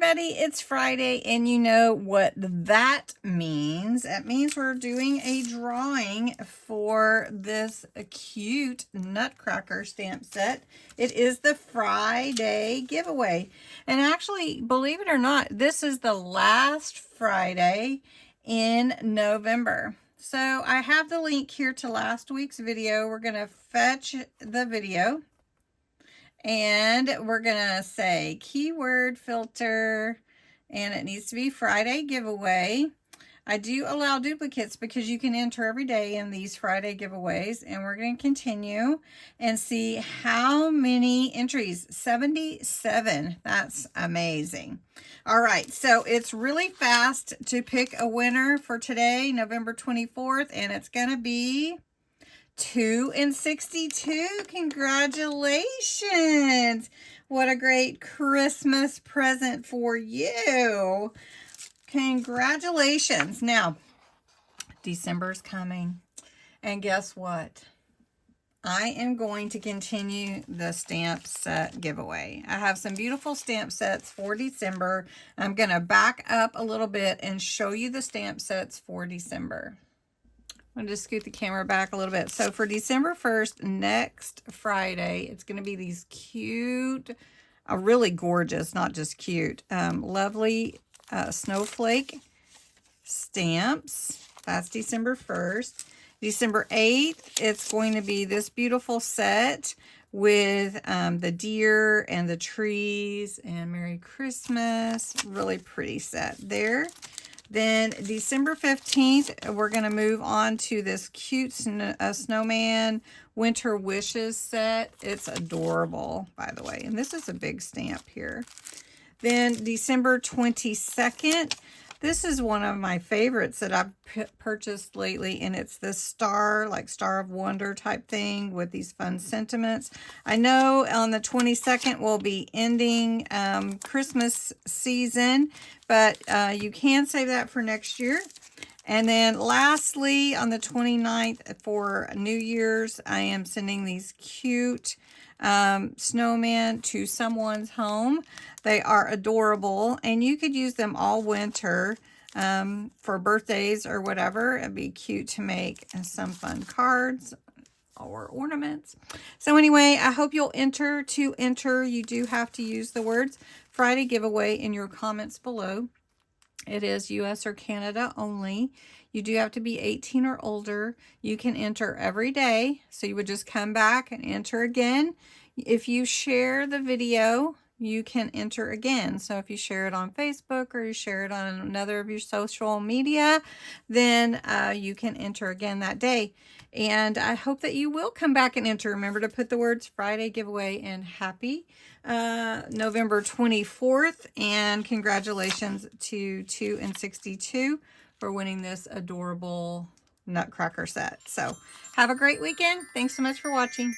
everybody, it's Friday, and you know what that means. That means we're doing a drawing for this cute Nutcracker stamp set. It is the Friday giveaway. And actually, believe it or not, this is the last Friday in November. So I have the link here to last week's video. We're going to fetch the video. And we're going to say keyword filter, and it needs to be Friday giveaway. I do allow duplicates because you can enter every day in these Friday giveaways. And we're going to continue and see how many entries. 77. That's amazing. All right, so it's really fast to pick a winner for today, November 24th, and it's going to be 2 and 62. Congratulations. What a great Christmas present for you. Congratulations. Now, December's coming. And guess what? I am going to continue the stamp set giveaway. I have some beautiful stamp sets for December. I'm going to back up a little bit and show you the stamp sets for December. I'm going to just scoot the camera back a little bit. So for December 1st, next Friday, it's going to be these cute, really gorgeous, not just cute, lovely snowflake stamps. That's December 1st. December 8th, it's going to be this beautiful set with the deer and the trees and Merry Christmas. Really pretty set there. Then December 15th, we're going to move on to this cute snowman winter wishes set. It's adorable, by the way. And this is a big stamp here. Then December 22nd, this is one of my favorites that I've purchased lately, and it's this star, like Star of Wonder type thing with these fun sentiments. I know on the 22nd we'll be ending Christmas season, but you can save that for next year. And then lastly, on the 29th for New Year's, I am sending these cute snowman to someone's home. They are adorable, and you could use them all winter for birthdays or whatever. It'd be cute to make some fun cards or ornaments. So anyway, I hope you'll enter. To enter, you do have to use the words Friday giveaway in your comments below. It is US or Canada only. You do have to be 18 or older. You can enter every day. So you would just come back and enter again. If you share the video, you can enter again. So if you share it on Facebook or you share it on another of your social media, then you can enter again that day. And I hope that you will come back and enter. Remember to put the words Friday giveaway and happy November 24th. And congratulations to 2 and 62 for winning this adorable Nutcracker set. So have a great weekend. Thanks so much for watching.